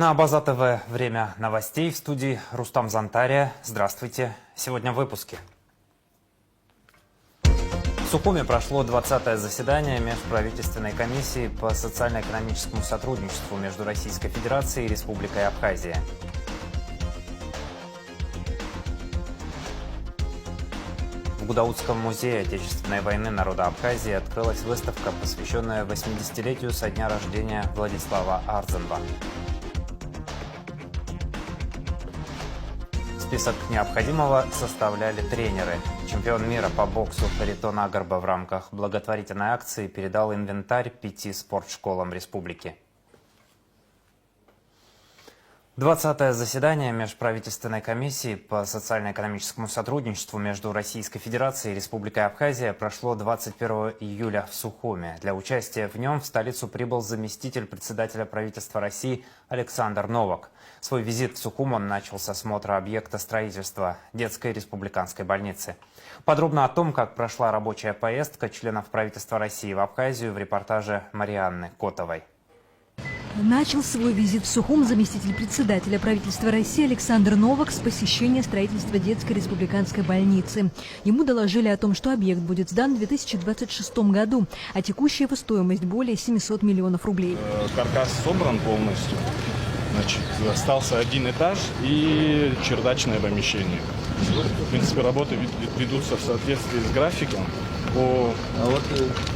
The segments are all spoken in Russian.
На Абаза ТВ время новостей, в студии Рустам Зантария. Здравствуйте. Сегодня в выпуске. В Сухуме прошло 20-е заседание Межправительственной комиссии по социально-экономическому сотрудничеству между Российской Федерацией и Республикой Абхазия. В Гудаутском музее Отечественной войны народа Абхазии открылась выставка, посвященная 80-летию со дня рождения Владислава Арзенба. Список необходимого составляли тренеры. Чемпион мира по боксу Харитон Агарба в рамках благотворительной акции передал инвентарь 5 спортшколам республики. 20-е заседание Межправительственной комиссии по социально-экономическому сотрудничеству между Российской Федерацией и Республикой Абхазия прошло 21 июля в Сухуме. Для участия в нем в столицу прибыл заместитель председателя правительства России Александр Новак. Свой визит в Сухум он начал с осмотра объекта строительства детской республиканской больницы. Подробно о том, как прошла рабочая поездка членов правительства России в Абхазию, в репортаже Марианны Котовой. Начал свой визит в Сухум заместитель председателя правительства России Александр Новак с посещения строительства детской республиканской больницы. Ему доложили о том, что объект будет сдан в 2026 году, а текущая его стоимость более 700 миллионов рублей. Каркас собран полностью. Значит, остался один этаж и чердачное помещение. В принципе, работы ведутся в соответствии с графиком. По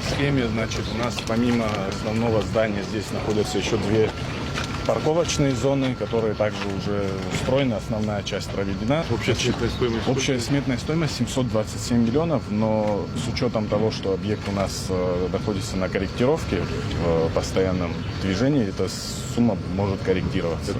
схеме, значит, у нас помимо основного здания здесь находятся еще 2 парковочные зоны, которые также уже устроены, основная часть проведена. Общая сметная стоимость 727 миллионов, но с учетом того, что объект у нас находится на корректировке в постоянном движении, эта сумма может корректироваться.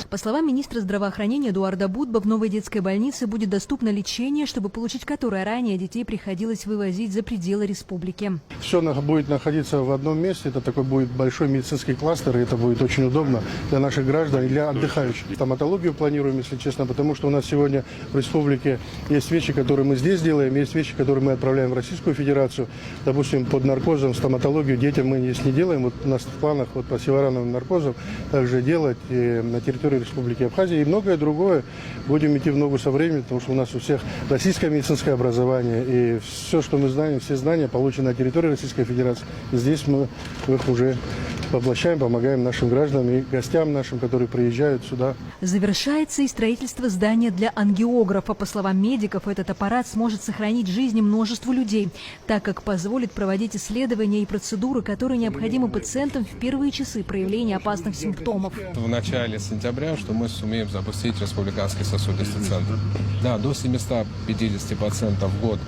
По словам министра здравоохранения Эдуарда Будба, в новой детской больнице будет доступно лечение, чтобы получить которое ранее детей приходилось вывозить за пределы республики. Все будет находиться в одном месте, это такой будет большой медицинский кластер, и это будет очень удобно для наших граждан и для отдыхающих. Стоматологию планируем, если честно, потому что у нас сегодня в республике есть вещи, которые мы здесь делаем, есть вещи, которые мы отправляем в Российскую Федерацию. Допустим, под наркозом стоматологию детям мы здесь не делаем. Вот у нас в планах по севорановым наркозам также делать и на территории Республики Абхазия и многое другое. Будем идти в ногу со временем, потому что у нас у всех российское медицинское образование, и все, что мы знаем, все знания получены на территории Российской Федерации. И здесь мы их уже воплощаем, помогаем нашим гражданам и гостям нашим, которые приезжают сюда. Завершается и строительство здания для ангиографа. По словам медиков, этот аппарат сможет сохранить жизни множеству людей, так как позволит проводить исследования и процедуры, которые необходимы пациентам в первые часы проявления опасных симптомов. В начале сентября, что мы сумеем запустить республиканский сосудистый центр. Да, до 750 пациентов в год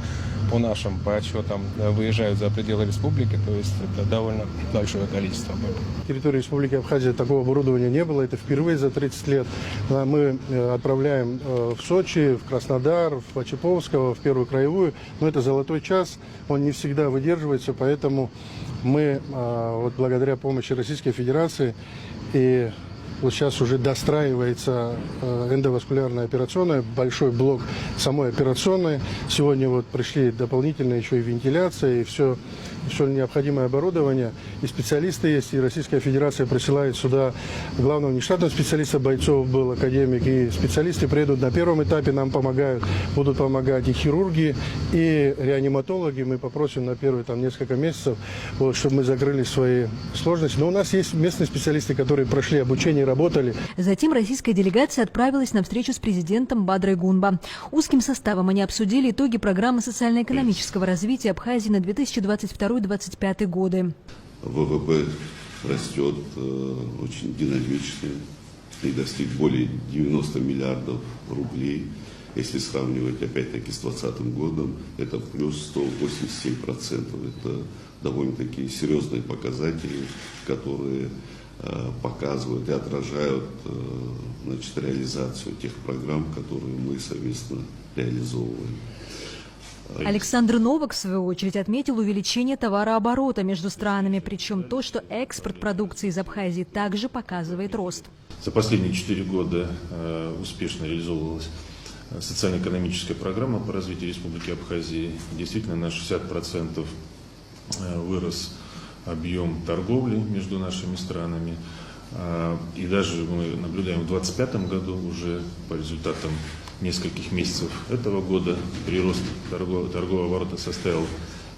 по нашим подсчетам выезжают за пределы республики, то есть это довольно большое количество. На территории Республики Абхазия такого оборудования не было, это впервые за 30 лет. Мы отправляем в Сочи, в Краснодар, в Очаповского, в Первую краевую, но это золотой час, он не всегда выдерживается, поэтому мы вот благодаря помощи Российской Федерации и вот сейчас уже достраивается эндоваскулярная операционная, большой блок самой операционной. Сегодня вот пришли дополнительно еще и вентиляция, и все необходимое оборудование. И специалисты есть, и Российская Федерация присылает сюда главного внештатного специалиста, бойцов был академик, и специалисты приедут на первом этапе, нам помогают, будут помогать и хирурги, и реаниматологи. Мы попросим на первые несколько месяцев, вот, чтобы мы закрыли свои сложности. Но у нас есть местные специалисты, которые прошли обучение и работали. Затем российская делегация отправилась на встречу с президентом Бадрой Гунба. Узким составом они обсудили итоги программы социально-экономического развития Абхазии на 2022-2025 годы. ВВП растет очень динамично и достиг более 90 миллиардов рублей. Если сравнивать опять-таки с 2020 годом, это плюс 187%. Это довольно-таки серьезные показатели, которые показывают и отражают реализацию тех программ, которые мы совместно реализовываем. Александр Новак, в свою очередь, отметил увеличение товарооборота между странами, причем то, что экспорт продукции из Абхазии также показывает рост. За последние 4 года успешно реализовывалась социально-экономическая программа по развитию Республики Абхазии. Действительно, на 60% вырос объем торговли между нашими странами. И даже мы наблюдаем в 2025 году уже по результатам нескольких месяцев этого года прирост торгового оборота составил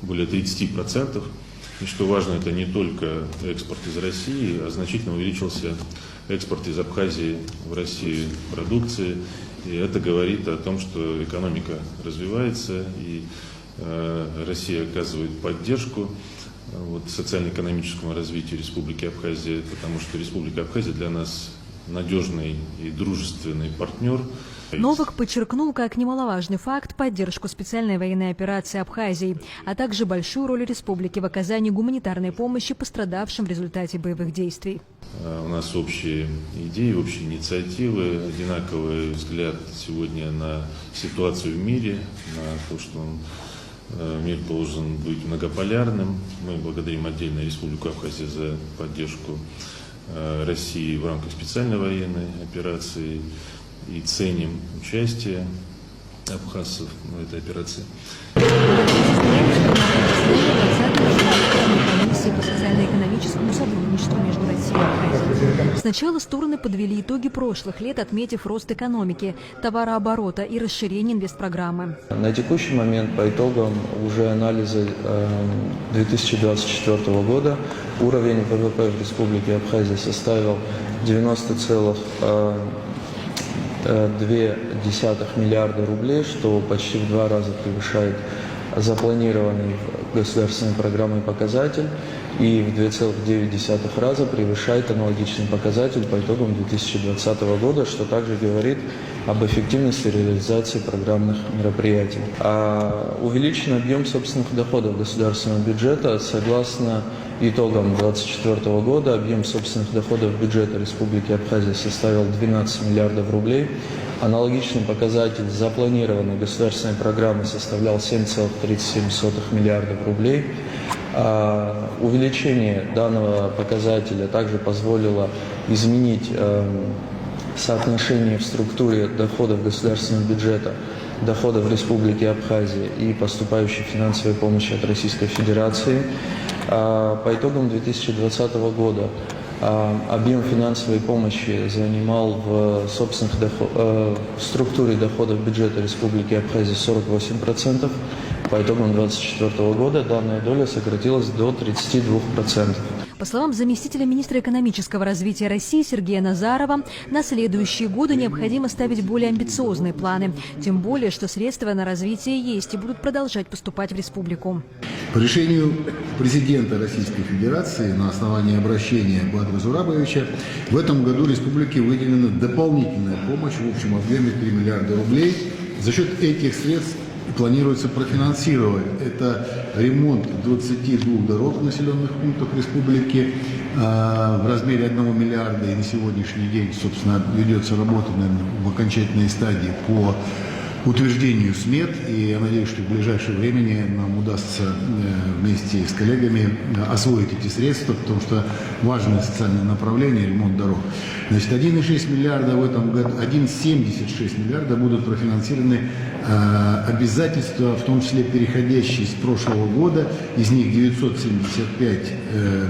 более 30%. И что важно, это не только экспорт из России, а значительно увеличился экспорт из Абхазии в Россию продукции. И это говорит о том, что экономика развивается, и Россия оказывает поддержку социально-экономическому развитию Республики Абхазия, потому что Республика Абхазия для нас надежный и дружественный партнер. Новак подчеркнул как немаловажный факт поддержку специальной военной операции Абхазии, а также большую роль республики в оказании гуманитарной помощи пострадавшим в результате боевых действий. У нас общие идеи, общие инициативы, одинаковый взгляд сегодня на ситуацию в мире, на то, что мир должен быть многополярным. Мы благодарим отдельно Республику Абхазия за поддержку России в рамках специальной военной операции и ценим участие абхазцев в этой операции. Комиссии по социально-экономическому сотрудничеству между Россией и Абхазией. Сначала стороны подвели итоги прошлых лет, отметив рост экономики, товарооборота и расширение инвестпрограммы. На текущий момент по итогам уже анализа 2024 года уровень ВВП в Республике Абхазия составил 90,2 миллиарда рублей, что почти в 2 раза превышает запланированный государственной программой показатель и в 2,9 раза превышает аналогичный показатель по итогам 2020 года, что также говорит об эффективности реализации программных мероприятий. Увеличен объем собственных доходов государственного бюджета. Согласно итогам 2024 года объем собственных доходов бюджета Республики Абхазия составил 12 миллиардов рублей. Аналогичный показатель запланированной государственной программы составлял 7,37 миллиардов рублей. Увеличение данного показателя также позволило изменить соотношение в структуре доходов государственного бюджета, доходов Республики Абхазия и поступающей финансовой помощи от Российской Федерации. По итогам 2020 года объем финансовой помощи занимал в структуре доходов бюджета Республики Абхазия 48%. По итогам 2024 года данная доля сократилась до 32%. По словам заместителя министра экономического развития России Сергея Назарова, на следующие годы необходимо ставить более амбициозные планы. Тем более, что средства на развитие есть и будут продолжать поступать в республику. По решению президента Российской Федерации на основании обращения Бадра Зурабовича в этом году республике выделена дополнительная помощь в общем объеме 3 миллиарда рублей. За счет этих средств планируется профинансировать. Это ремонт 22 дорог в населенных пунктах республики в размере 1 миллиарда. И на сегодняшний день, собственно, ведется работа, наверное, в окончательной стадии по утверждению смет. И я надеюсь, что в ближайшее время нам удастся вместе с коллегами освоить эти средства, потому что важное социальное направление – ремонт дорог. Значит, 1,6 миллиарда в этом году, 1,76 миллиарда будут профинансированы обязательства, в том числе переходящие с прошлого года. Из них 975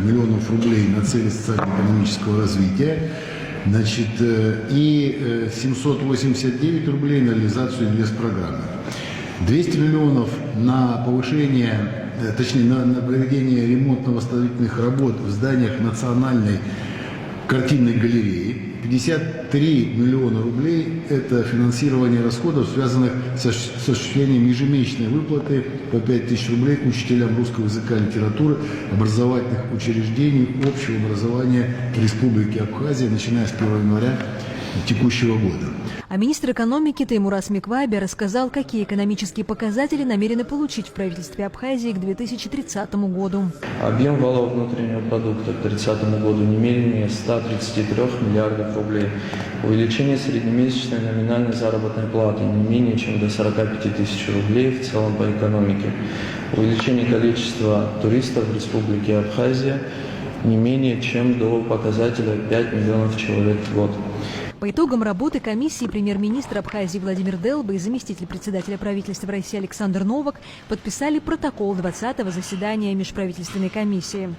миллионов рублей на цели социально-экономического развития. Значит, и 789 рублей на реализацию инвестпрограммы. 200 миллионов на повышение, точнее, на проведение ремонтно-восстановительных работ в зданиях Национальной картинной галереи. 53 миллиона рублей – это финансирование расходов, связанных с осуществлением ежемесячной выплаты по 5000 рублей к учителям русского языка и литературы образовательных учреждений общего образования Республики Абхазия, начиная с 1 января текущего года. А министр экономики Теймураз Микваби рассказал, какие экономические показатели намерены получить в правительстве Абхазии к 2030 году. Объем валового внутреннего продукта к 2030 году не менее 133 миллиардов рублей. Увеличение среднемесячной номинальной заработной платы не менее чем до 45 тысяч рублей в целом по экономике. Увеличение количества туристов в Республике Абхазия не менее чем до показателя 5 миллионов человек в год. По итогам работы комиссии премьер-министр Абхазии Владимир Делба и заместитель председателя правительства России Александр Новак подписали протокол 20-го заседания межправительственной комиссии.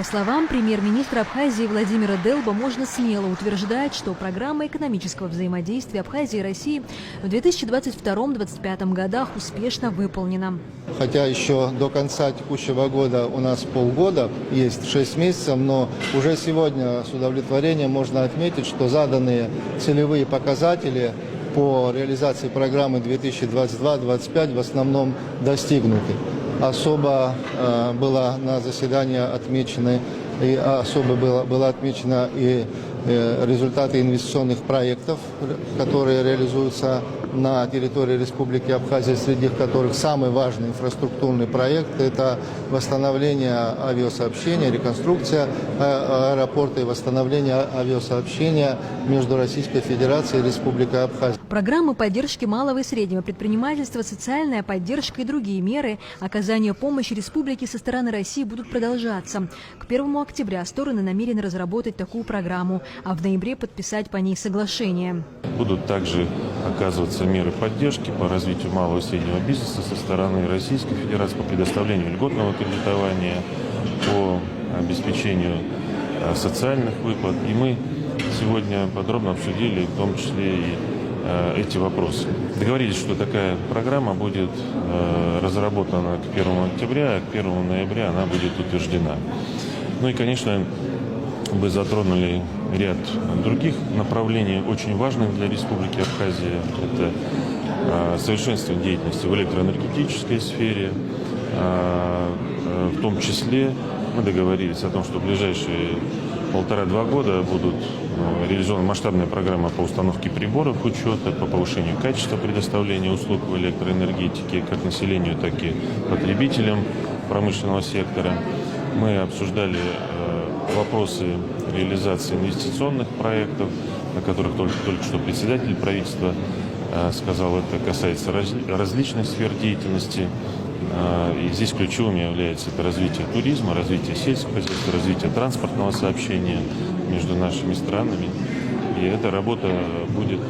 словам премьер-министра Абхазии Владимира Делба, можно смело утверждать, что программа экономического взаимодействия Абхазии и России в 2022-2025 годах успешно выполнена. Хотя еще до конца текущего года у нас полгода, есть 6 месяцев, но уже сегодня с удовлетворением можно отметить, что заданные целевые показатели по реализации программы 2022-2025 в основном достигнуты. Особо было на заседании отмечено и результаты инвестиционных проектов, которые реализуются на территории Республики Абхазия, среди которых самый важный инфраструктурный проект – это восстановление авиасообщения, реконструкция аэропорта и восстановление авиасообщения между Российской Федерацией и Республикой Абхазия. Программы поддержки малого и среднего предпринимательства, социальная поддержка и другие меры оказания помощи республике со стороны России будут продолжаться. К 1 октября стороны намерены разработать такую программу, а в ноябре подписать по ней соглашение. Будут также оказываться меры поддержки по развитию малого и среднего бизнеса со стороны Российской Федерации по предоставлению льготного кредитования, по обеспечению социальных выплат. И мы сегодня подробно обсудили в том числе и эти вопросы. Договорились, что такая программа будет разработана к 1 октября, а к 1 ноября она будет утверждена. Ну и, конечно, вы затронули ряд других направлений, очень важных для Республики Абхазия. Это совершенствование деятельности в электроэнергетической сфере. В том числе мы договорились о том, что в ближайшие 1,5-2 года будут реализована масштабная программа по установке приборов учета, по повышению качества предоставления услуг в электроэнергетике как населению, так и потребителям промышленного сектора. Мы обсуждали вопросы реализации инвестиционных проектов, о которых только что председатель правительства сказал, это касается различных сфер деятельности. И здесь ключевым является это развитие туризма, развитие сельского хозяйства, развитие транспортного сообщения между нашими странами. И эта работа будет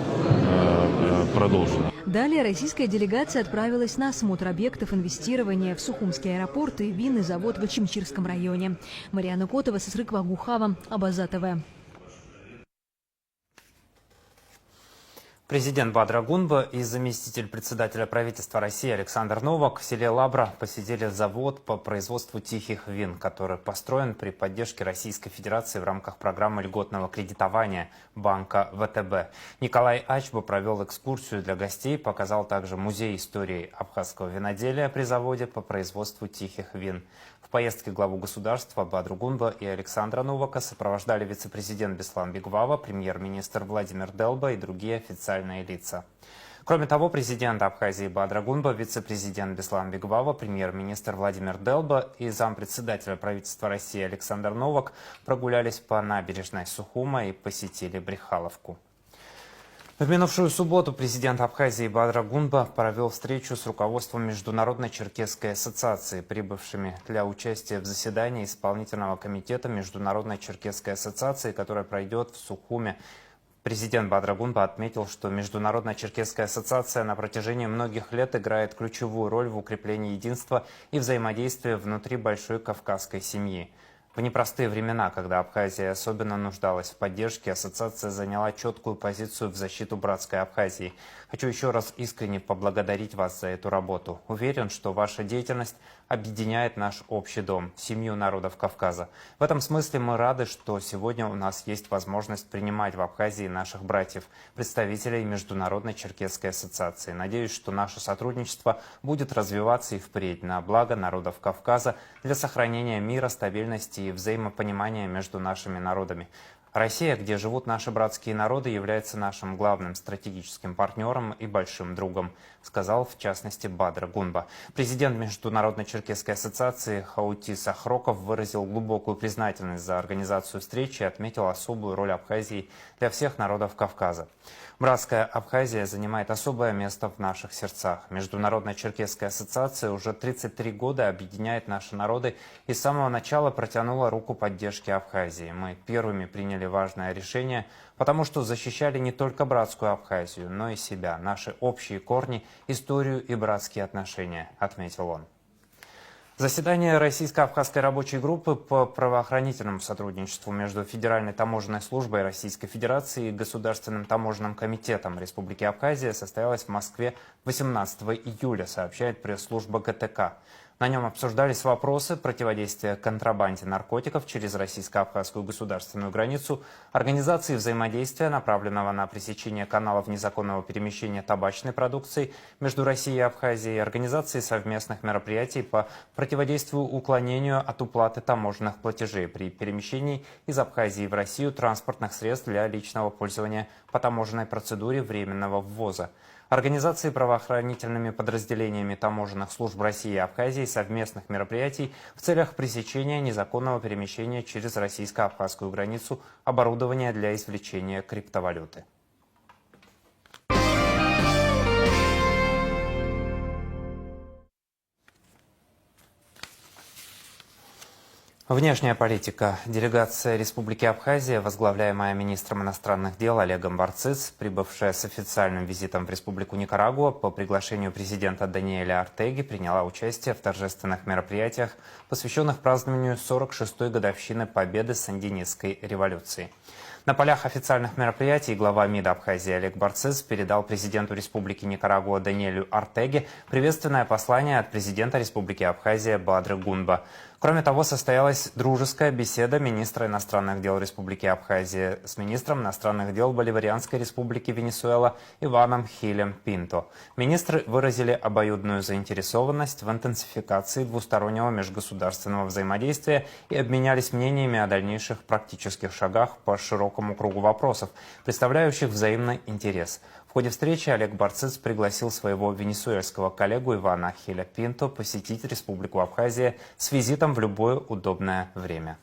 продолжена. Далее российская делегация отправилась на осмотр объектов инвестирования в Сухумский аэропорт и винный завод в Очимчирском районе. Марьяна Котова, Сысрык Вагухава, Абаза ТВ. Президент Бадра Гунба и заместитель председателя правительства России Александр Новак в селе Лабра посетили завод по производству тихих вин, который построен при поддержке Российской Федерации в рамках программы льготного кредитования банка ВТБ. Николай Ачба провел экскурсию для гостей, показал также музей истории абхазского виноделия при заводе по производству тихих вин. В поездке главу государства Бадру Гунба и Александра Новака сопровождали вице-президент Беслан Бигвава, премьер-министр Владимир Делба и другие официальные лица. Кроме того, президент Абхазии Бадра Гунба, вице-президент Беслан Бигвава, премьер-министр Владимир Делба и зампредседателя правительства России Александр Новак прогулялись по набережной Сухума и посетили Брехаловку. В минувшую субботу президент Абхазии Бадра Гунба провел встречу с руководством Международной Черкесской ассоциации, прибывшими для участия в заседании исполнительного комитета Международной Черкесской ассоциации, которая пройдет в Сухуме. Президент Бадра Гунба отметил, что Международная Черкесская ассоциация на протяжении многих лет играет ключевую роль в укреплении единства и взаимодействия внутри большой кавказской семьи. В непростые времена, когда Абхазия особенно нуждалась в поддержке, ассоциация заняла четкую позицию в защиту братской Абхазии. Хочу еще раз искренне поблагодарить вас за эту работу. Уверен, что ваша деятельность объединяет наш общий дом, семью народов Кавказа. В этом смысле мы рады, что сегодня у нас есть возможность принимать в Абхазии наших братьев, представителей Международной Черкесской ассоциации. Надеюсь, что наше сотрудничество будет развиваться и впредь на благо народов Кавказа для сохранения мира, стабильности и взаимопонимания между нашими народами. Россия, где живут наши братские народы, является нашим главным стратегическим партнером и большим другом, сказал в частности Бадра Гунба. Президент Международной Черкесской ассоциации Хаутис Ахроков выразил глубокую признательность за организацию встречи и отметил особую роль Абхазии для всех народов Кавказа. Братская Абхазия занимает особое место в наших сердцах. Международная Черкесская ассоциация уже 33 года объединяет наши народы и с самого начала протянула руку поддержки Абхазии. Мы первыми приняли важное решение, потому что защищали не только братскую Абхазию, но и себя, наши общие корни, историю и братские отношения, отметил он. Заседание российско-абхазской рабочей группы по правоохранительному сотрудничеству между Федеральной таможенной службой Российской Федерации и Государственным таможенным комитетом Республики Абхазия состоялось в Москве 18 июля, сообщает пресс-служба ГТК. На нем обсуждались вопросы противодействия контрабанде наркотиков через российско-абхазскую государственную границу, организации взаимодействия, направленного на пресечение каналов незаконного перемещения табачной продукции между Россией и Абхазией, организации совместных мероприятий по противодействию уклонению от уплаты таможенных платежей при перемещении из Абхазии в Россию транспортных средств для личного пользования по таможенной процедуре временного ввоза. Организации правоохранительными подразделениями таможенных служб России и Абхазии совместных мероприятий в целях пресечения незаконного перемещения через российско-абхазскую границу оборудования для извлечения криптовалюты. Внешняя политика. Делегация Республики Абхазия, возглавляемая министром иностранных дел Олегом Барциц, прибывшая с официальным визитом в Республику Никарагуа по приглашению президента Даниэля Ортеги, приняла участие в торжественных мероприятиях, посвященных празднованию 46-й годовщины победы Сандинистской революции. На полях официальных мероприятий глава МИД Абхазии Олег Барциц передал президенту Республики Никарагуа Даниэлю Ортеге приветственное послание от президента Республики Абхазия Бадры Гунба. Кроме того, состоялась дружеская беседа министра иностранных дел Республики Абхазия с министром иностранных дел Боливарианской Республики Венесуэла Иваном Хилем Пинто. Министры выразили обоюдную заинтересованность в интенсификации двустороннего межгосударственного взаимодействия и обменялись мнениями о дальнейших практических шагах по широкому кругу вопросов, представляющих взаимный интерес. В ходе встречи Олег Барциц пригласил своего венесуэльского коллегу Ивана Хиля Пинто посетить Республику Абхазия с визитом в любое удобное время.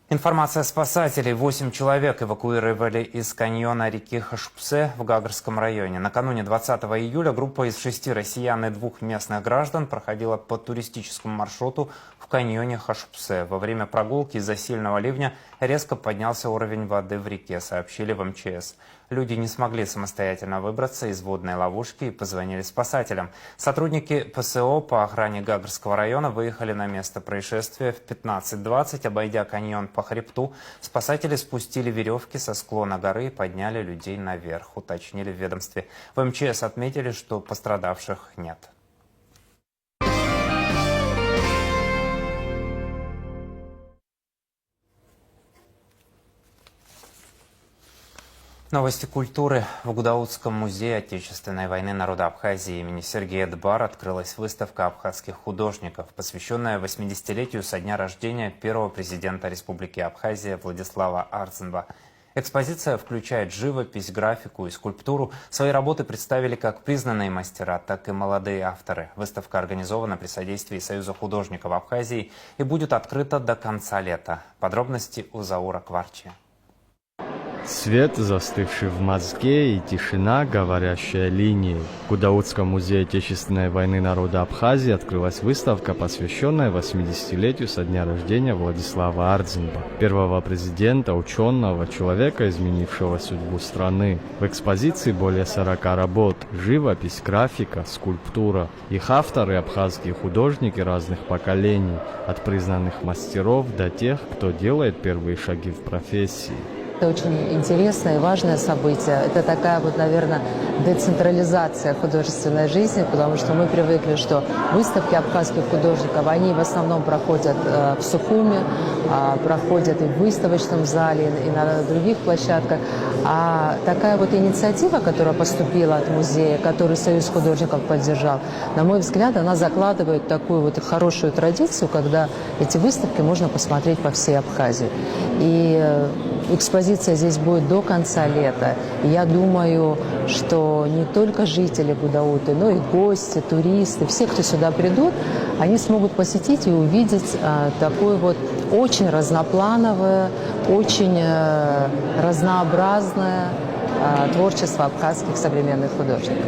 Информация спасателей. 8 человек эвакуировали из каньона реки Хашупсе в Гагарском районе. Накануне 20 июля группа из 6 россиян и 2 местных граждан проходила по туристическому маршруту в каньоне Хашупсе. Во время прогулки из-за сильного ливня резко поднялся уровень воды в реке, сообщили в МЧС. Люди не смогли самостоятельно выбраться из водной ловушки и позвонили спасателям. Сотрудники ПСО по охране Гагарского района выехали на место происшествия в 15:20, обойдя каньон по хребту. Спасатели спустили веревки со склона горы и подняли людей наверх, уточнили в ведомстве. В МЧС отметили, что пострадавших нет. Новости культуры. В Гудаутском музее Отечественной войны народа Абхазии имени Сергея Дбар открылась выставка абхазских художников, посвященная 80-летию со дня рождения первого президента Республики Абхазия Владислава Ардзинба. Экспозиция включает живопись, графику и скульптуру. Свои работы представили как признанные мастера, так и молодые авторы. Выставка организована при содействии Союза художников Абхазии и будет открыта до конца лета. Подробности у Заура Кварчи. Свет, застывший в мозге, и тишина, говорящая линией. В Гудаутском музее Отечественной войны народа Абхазии открылась выставка, посвященная 80-летию со дня рождения Владислава Ардзинба, первого президента, ученого, человека, изменившего судьбу страны. В экспозиции более 40 работ – живопись, графика, скульптура. Их авторы – абхазские художники разных поколений, от признанных мастеров до тех, кто делает первые шаги в профессии. Это очень интересное и важное событие. Это такая вот, наверное, децентрализация художественной жизни, потому что мы привыкли, что выставки абхазских художников, они в основном проходят в Сухуми, проходят и в выставочном зале, и на других площадках. А такая вот инициатива, которая поступила от музея, который Союз художников поддержал, на мой взгляд, она закладывает такую вот хорошую традицию, когда эти выставки можно посмотреть по всей Абхазии. И экспозиция здесь будет до конца лета. И я думаю, что не только жители Гудауты, но и гости, туристы, все, кто сюда придут, они смогут посетить и увидеть такое вот очень разноплановое, очень разнообразное творчество абхазских современных художников.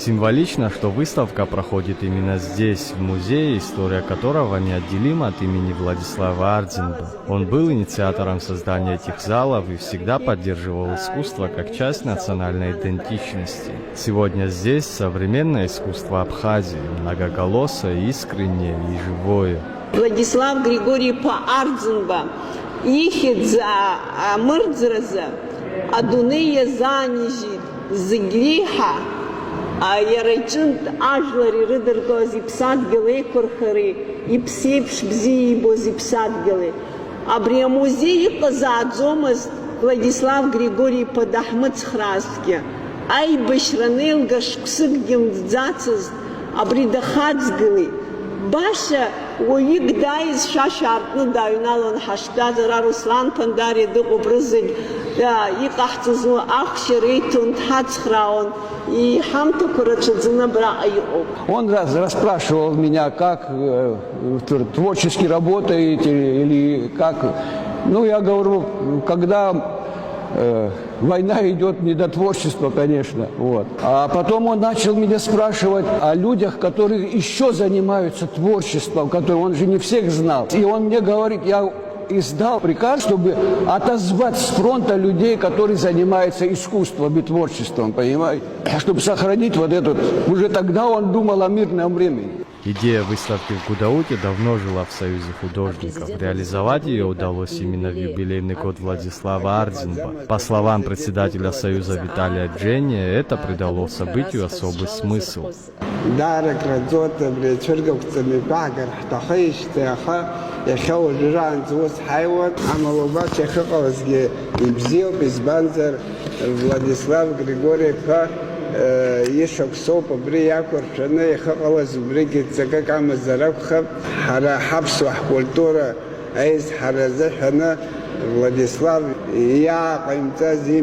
Символично, что выставка проходит именно здесь, в музее, история которого неотделима от имени Владислава Ардзинба. Он был инициатором создания этих залов и всегда поддерживал искусство как часть национальной идентичности. Сегодня здесь современное искусство Абхазии, многоголосое, искреннее и живое. Владислав Григорьевич Ардзинба, ихидза амырдзраза, адунея занижит, згриха, Ярайчынт ажлари рыдыргоз ипсадгылы курхари, ипсепш бзиибоз ипсадгылы. Абри музей казаадзомаз Владислав Григорий Падахмыцхразге. Ай башранел гашксыгдем дзацаз, абри дахацгылы. Баша уик дайз шашартны дайналан хаштазара Руслан Пандари дыгобрызыг иқахцызу ахшерейтун тхацхраун. И он расспрашивал меня, как творчески работаете или как. Ну, я говорю, когда война идет, не до творчества, конечно. Вот. А потом он начал меня спрашивать о людях, которые еще занимаются творчеством, которые он же не всех знал. И он мне говорит, я издал приказ, чтобы отозвать с фронта людей, которые занимаются искусством и творчеством, понимаете? Чтобы сохранить вот этот... Уже тогда он думал о мирном времени. Идея выставки в Гудауте давно жила в Союзе художников. Реализовать ее удалось именно в юбилейный год Владислава Ардзинба. По словам председателя Союза Виталия Джения, это придало событию особый смысл. Владислав Григорьевич يشوف صوب برياكور شنو يخلص بريكي تزكك عم الزرق خب حرا حبس وحكولتورا عايز حرزة هنا وладислав يا قيمتا زي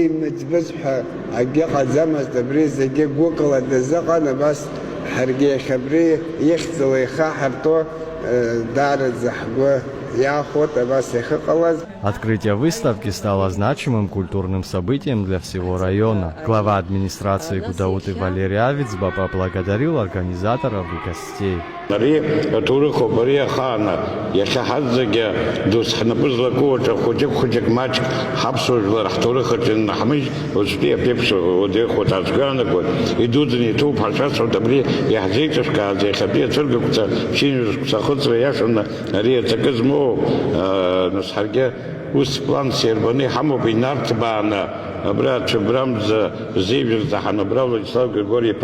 متبزح حقيقة زمز تبريز زي قوكلا دزقنا بس حرقية خبرية يختل يخاحرتو دار الزحقوه. Открытие выставки стало значимым культурным событием для всего района. Глава администрации Гудауты Валерий Авицба поблагодарил организаторов и гостей. نسحرجة وسبلان سيرباني حمو بينارت بانا برات شبرام زيبر زحنا براو Владислав Григорьевич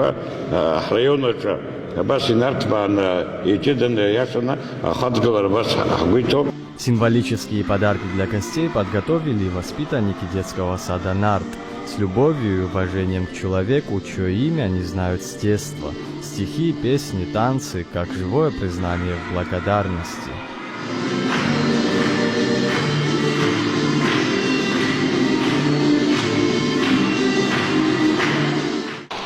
районоча бас инарт بانا يجدن яшана хадгалар бас хгуйто. Символические подарки для гостей подготовили воспитанники детского сада «Нарт». С любовью и уважением к человеку, чье имя они знают с детства. Стихи, песни, танцы, как живое признание в благодарности.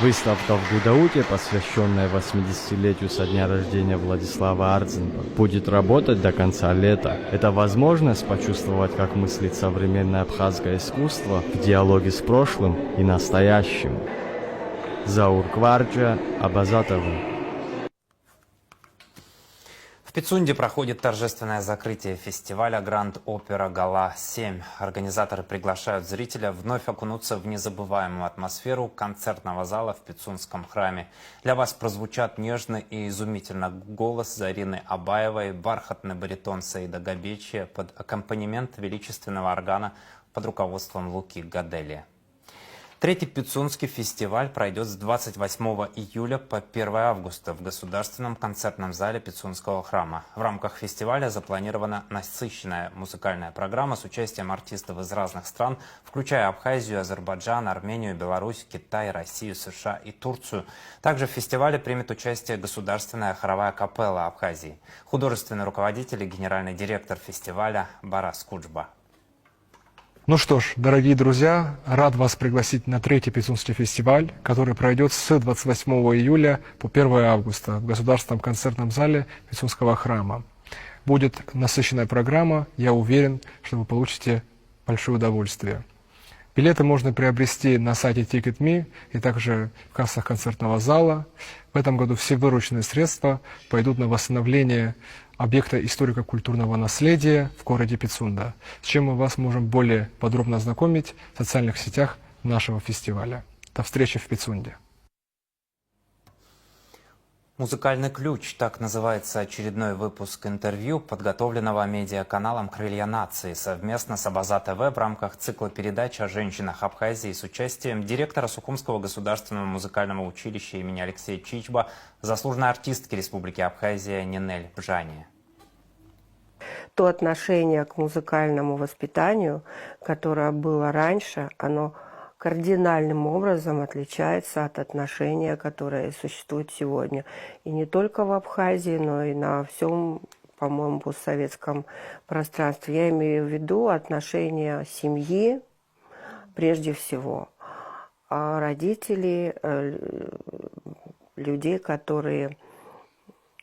Выставка в Гудауте, посвященная 80-летию со дня рождения Владислава Ардзинба, будет работать до конца лета. Это возможность почувствовать, как мыслит современное абхазское искусство в диалоге с прошлым и настоящим. Заур Кварджа, Абазатовы. В Пицунде проходит торжественное закрытие фестиваля Гранд Опера Гала-7. Организаторы приглашают зрителя вновь окунуться в незабываемую атмосферу концертного зала в Пицунском храме. Для вас прозвучат нежный и изумительно голос Зарины Абаевой, бархатный баритон Саида Габечия под аккомпанемент величественного органа под руководством Луки Гадели. Третий Пицунский фестиваль пройдет с 28 июля по 1 августа в Государственном концертном зале Пицунского храма. В рамках фестиваля запланирована насыщенная музыкальная программа с участием артистов из разных стран, включая Абхазию, Азербайджан, Армению, Беларусь, Китай, Россию, США и Турцию. Также в фестивале примет участие Государственная хоровая капелла Абхазии. Художественный руководитель и генеральный директор фестиваля Барас Куджба. Ну что ж, дорогие друзья, рад вас пригласить на третий Пицунский фестиваль, который пройдет с 28 июля по 1 августа в Государственном концертном зале Пицунского храма. Будет насыщенная программа, я уверен, что вы получите большое удовольствие. Билеты можно приобрести на сайте Ticket.me и также в кассах концертного зала. В этом году все вырученные средства пойдут на восстановление объекта историко-культурного наследия в городе Пицунда, с чем мы вас можем более подробно ознакомить в социальных сетях нашего фестиваля. До встречи в Пицунде. «Музыкальный ключ» – так называется очередной выпуск интервью, подготовленного медиаканалом «Крылья нации» совместно с Абаза ТВ в рамках цикла передач о женщинах Абхазии с участием директора Сухумского государственного музыкального училища имени Алексея Чичба, заслуженной артистки Республики Абхазия Нинель Бжани. То отношение к музыкальному воспитанию, которое было раньше, оно кардинальным образом отличается от отношения, которое существует сегодня. И не только в Абхазии, но и на всем, по-моему, постсоветском пространстве. Я имею в виду отношения семьи, прежде всего, родителей, людей, которые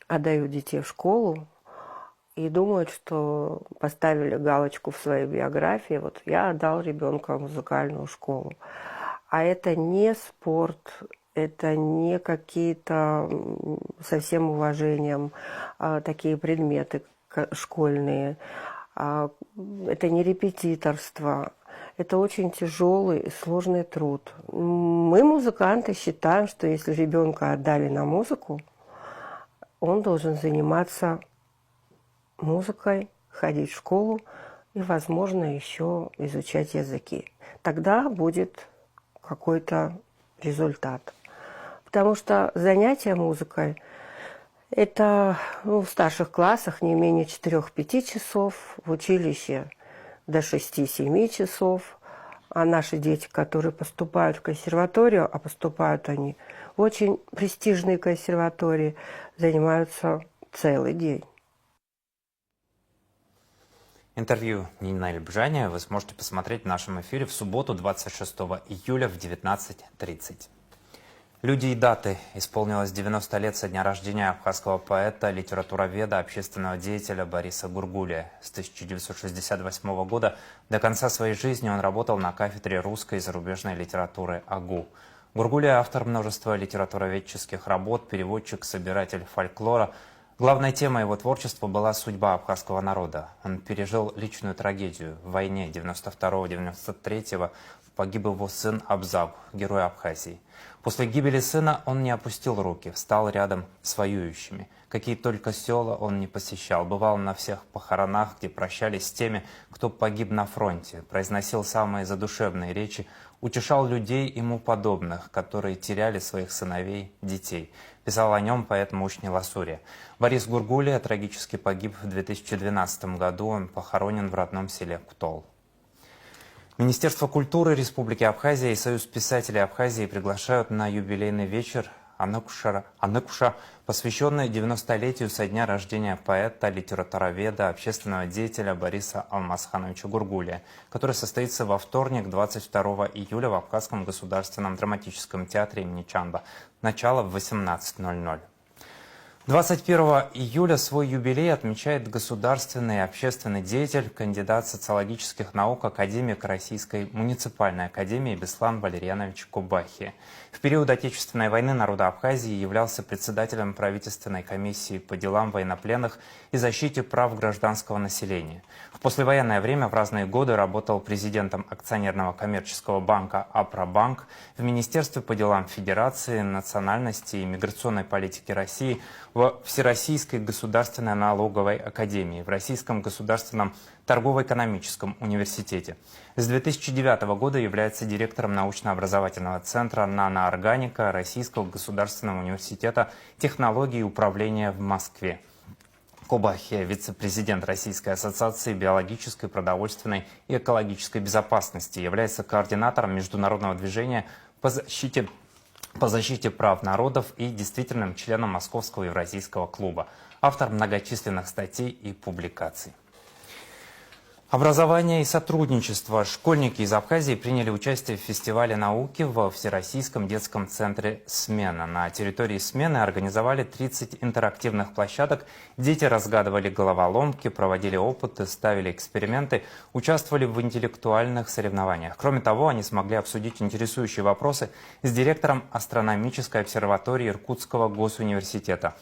отдают детей в школу и думают, что поставили галочку в своей биографии, вот я отдал ребенка в музыкальную школу. А это не спорт, это не какие-то, со всем уважением, такие предметы школьные, это не репетиторство, это очень тяжелый и сложный труд. Мы, музыканты, считаем, что если ребенка отдали на музыку, он должен заниматься музыкой, ходить в школу и, возможно, еще изучать языки. Тогда будет какой-то результат. Потому что занятия музыкой – это в старших классах не менее 4-5 часов, в училище до 6-7 часов. А наши дети, которые поступают в консерваторию, а поступают они в очень престижные консерватории, занимаются целый день. Интервью Нинель Бжани вы сможете посмотреть в нашем эфире в субботу, 26 июля в 19:30. Люди и даты. Исполнилось 90 лет со дня рождения абхазского поэта, литературоведа, общественного деятеля Бориса Гургулия. С 1968 года до конца своей жизни он работал на кафедре русской и зарубежной литературы АГУ. Гургулия – автор множества литературоведческих работ, переводчик, собиратель фольклора. Главной темой его творчества была судьба абхазского народа. Он пережил личную трагедию. В войне 92-93 погиб его сын Абзаг, герой Абхазии. После гибели сына он не опустил руки, встал рядом с воюющими. Какие только села он не посещал. Бывал на всех похоронах, где прощались с теми, кто погиб на фронте. Произносил самые задушевные речи, утешал людей ему подобных, которые теряли своих сыновей, детей. Писал о нем поэт Мушни Ласурия. Борис Гургулия трагически погиб в 2012 году. Он похоронен в родном селе Кутол. Министерство культуры Республики Абхазия и Союз писателей Абхазии приглашают на юбилейный вечер Аныкуша, посвященный 90-летию со дня рождения поэта, литературоведа, общественного деятеля Бориса Алмазхановича Гургулия, который состоится во вторник, 22 июля в Абхазском государственном драматическом театре имени Чанба. Начало в 18:00. 21 июля свой юбилей отмечает государственный и общественный деятель, кандидат социологических наук, академик Российской муниципальной академии Беслан Валерьянович Кубахи. В период Отечественной войны народа Абхазии являлся председателем правительственной комиссии по делам военнопленных и защите прав гражданского населения. В послевоенное время в разные годы работал президентом акционерного коммерческого банка «Апробанк», в Министерстве по делам Федерации, национальности и миграционной политики России, в Всероссийской государственной налоговой академии, в Российском государственном торгово-экономическом университете. С 2009 года является директором научно-образовательного центра «Наноорганика» Российского государственного университета технологий и управления в Москве. Кубахи – вице-президент Российской ассоциации биологической, продовольственной и экологической безопасности, является координатором международного движения по защите прав народов и действительным членом Московского евразийского клуба, автор многочисленных статей и публикаций. Образование и сотрудничество. Школьники из Абхазии приняли участие в фестивале науки во Всероссийском детском центре «Смена». На территории «Смены» организовали 30 интерактивных площадок. Дети разгадывали головоломки, проводили опыты, ставили эксперименты, участвовали в интеллектуальных соревнованиях. Кроме того, они смогли обсудить интересующие вопросы с директором астрономической обсерватории Иркутского госуниверситета,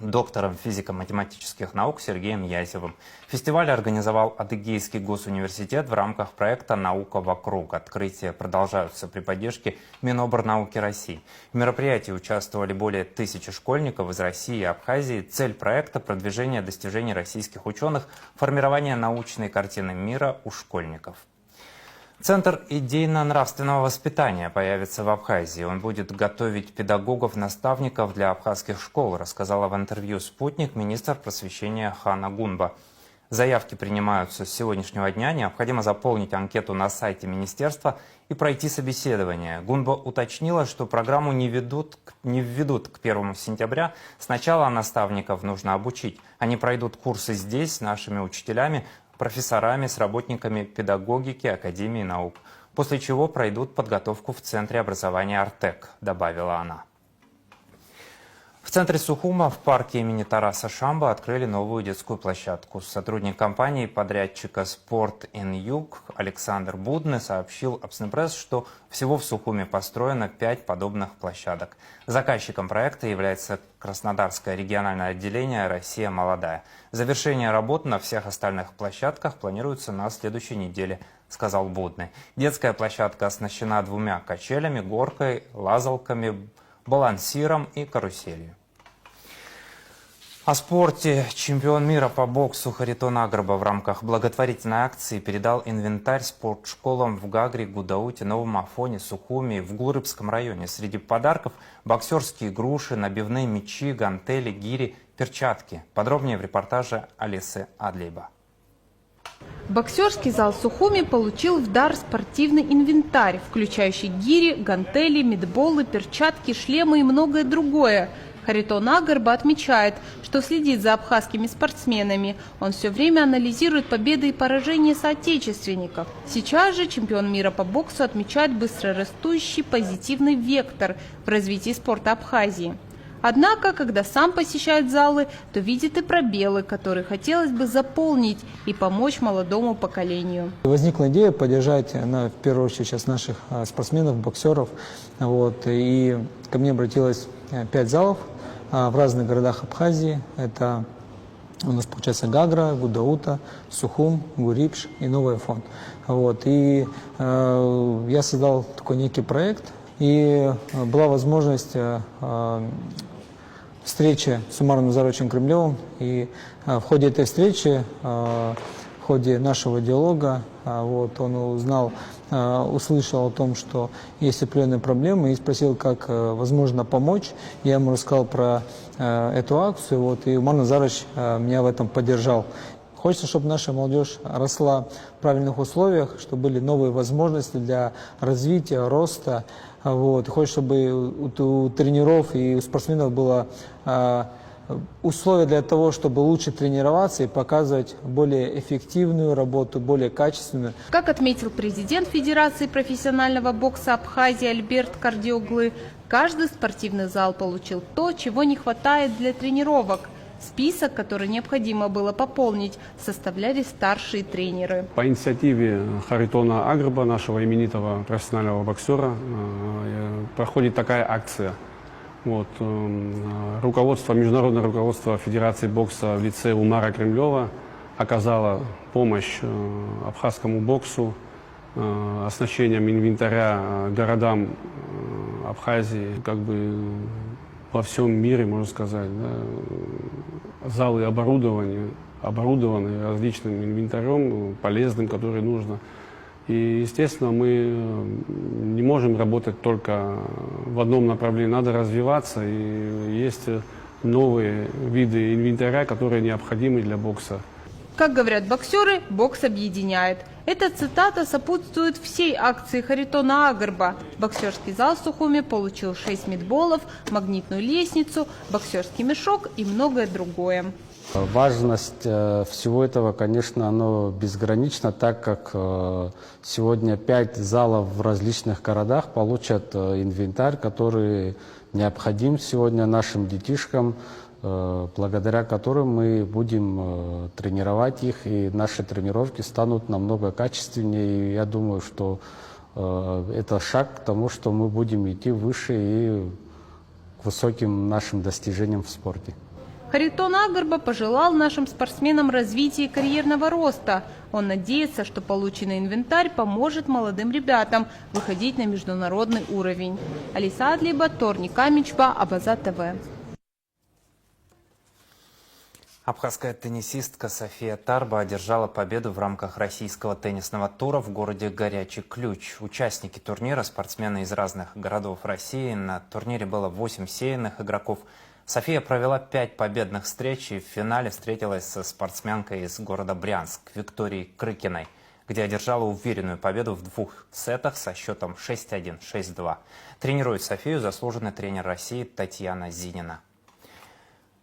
доктором физико-математических наук Сергеем Язевым. Фестиваль организовал Адыгейский госуниверситет в рамках проекта «Наука вокруг». Открытия продолжаются при поддержке Минобрнауки России. В мероприятии участвовали более 1000 школьников из России и Абхазии. Цель проекта – продвижение достижений российских ученых, формирование научной картины мира у школьников. Центр идейно-нравственного воспитания появится в Абхазии. Он будет готовить педагогов-наставников для абхазских школ, рассказала в интервью «Спутник» министр просвещения Хана Гунба. Заявки принимаются с сегодняшнего дня. Необходимо заполнить анкету на сайте министерства и пройти собеседование. Гунба уточнила, что программу не введут к 1 сентября. Сначала наставников нужно обучить. Они пройдут курсы здесь с нашими учителями, профессорами, с работниками педагогики Академии наук, после чего пройдут подготовку в Центре образования «Артек», добавила она. В центре Сухума в парке имени Тараса Шамбо открыли новую детскую площадку. Сотрудник компании подрядчика «Спорт Ин Юг» Александр Будный сообщил Абснепресс, что всего в Сухуме построено 5 подобных площадок. Заказчиком проекта является Краснодарское региональное отделение «Россия молодая». Завершение работ на всех остальных площадках планируется на следующей неделе, сказал Будный. Детская площадка оснащена 2 качелями, горкой, лазалками, балансиром и каруселью. О спорте. Чемпион мира по боксу Харитон Агрба в рамках благотворительной акции передал инвентарь спортшколам в Гагре, Гудауте, Новом Афоне, Сухуме и в Гурыбском районе. Среди подарков боксерские груши, набивные мячи, гантели, гири, перчатки. Подробнее в репортаже Алисы Адлейба. Боксерский зал Сухуми получил в дар спортивный инвентарь, включающий гири, гантели, мидболы, перчатки, шлемы и многое другое. Харитон Агрба отмечает, что следит за абхазскими спортсменами. Он все время анализирует победы и поражения соотечественников. Сейчас же чемпион мира по боксу отмечает быстрорастущий позитивный вектор в развитии спорта Абхазии. Однако, когда сам посещает залы, то видит и пробелы, которые хотелось бы заполнить и помочь молодому поколению. Возникла идея поддержать, в первую очередь, сейчас наших спортсменов, боксеров. И ко мне обратилось 5 залов в разных городах Абхазии. Это у нас, получается, Гагра, Гудаута, Сухум, Гурипш и Новый Афон. И я создал такой некий проект, и была возможность встречи с Умаром Назаровичем Кремлевым. И в ходе этой встречи, в ходе нашего диалога, он услышал о том, что есть определенные проблемы, и спросил, как возможно помочь. Я ему рассказал про эту акцию, и Умар Назарович меня в этом поддержал. Хочется, чтобы наша молодежь росла в правильных условиях, чтобы были новые возможности для развития, роста. Хочется, чтобы у тренеров и у спортсменов было условия для того, чтобы лучше тренироваться и показывать более эффективную работу, более качественную. Как отметил президент Федерации профессионального бокса Абхазии Альберт Кардиоглы, каждый спортивный зал получил то, чего не хватает для тренировок. Список, который необходимо было пополнить, составляли старшие тренеры. По инициативе Харитона Агрба, нашего именитого профессионального боксера, проходит такая акция. Международное руководство Федерации бокса в лице Умара Кремлева оказало помощь абхазскому боксу оснащением инвентаря городам Абхазии, во всем мире, можно сказать. Залы оборудованы различным инвентарем, полезным, который нужно. И, естественно, мы не можем работать только в одном направлении, надо развиваться. И есть новые виды инвентаря, которые необходимы для бокса. Как говорят боксеры, бокс объединяет. Эта цитата сопутствует всей акции Харитона Агрба. Боксерский зал в Сухуме получил 6 мидболов, магнитную лестницу, боксерский мешок и многое другое. Важность всего этого, конечно, оно безгранична, так как сегодня 5 залов в различных городах получат инвентарь, который необходим сегодня нашим детишкам, благодаря которым мы будем тренировать их, и наши тренировки станут намного качественнее. И я думаю, что это шаг к тому, что мы будем идти выше и к высоким нашим достижениям в спорте. Харитон Агарба пожелал нашим спортсменам развития и карьерного роста. Он надеется, что полученный инвентарь поможет молодым ребятам выходить на международный уровень. Алиса Адлиба, Торни Камичба, Абаза ТВ. Абхазская теннисистка София Тарба одержала победу в рамках российского теннисного тура в городе Горячий Ключ. Участники турнира, спортсмены из разных городов России. На турнире было 8 сеянных игроков. София провела 5 победных встреч и в финале встретилась со спортсменкой из города Брянск Викторией Крыкиной, где одержала уверенную победу в 2 сетах со счетом 6-1, 6-2. Тренирует Софию заслуженный тренер России Татьяна Зинина.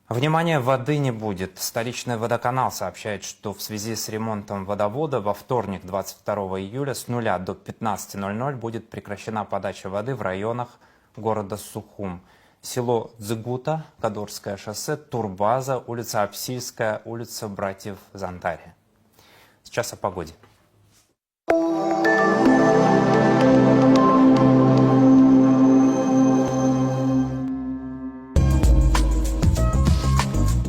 Внимание, воды не будет. Столичный водоканал сообщает, что в связи с ремонтом водовода во вторник, 22 июля, с 0 до 15:00 будет прекращена подача воды в районах города Сухум. Село Дзыгута, Кадорское шоссе, Турбаза, улица Апсильская, улица Братьев Зонтария. Сейчас о погоде.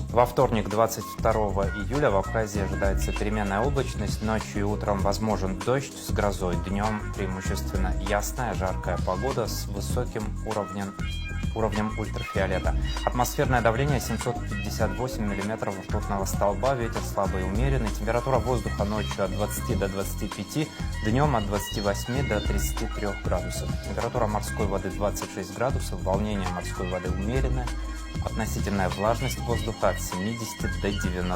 Во вторник, 22 июля, в Абхазии ожидается переменная облачность. Ночью и утром возможен дождь с грозой. Днем преимущественно ясная, жаркая погода с высоким уровнем ультрафиолета. Атмосферное давление 758 миллиметров ртутного столба. Ветер слабый и умеренный. Температура воздуха ночью от 20 до 25, днем от 28 до 33 градусов. Температура морской воды 26 градусов. Волнение морской воды умеренное. Относительная влажность воздуха от 70 до 90%.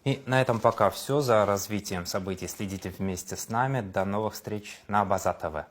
И на этом пока все. За развитием событий следите вместе с нами. До новых встреч на Абаза ТВ.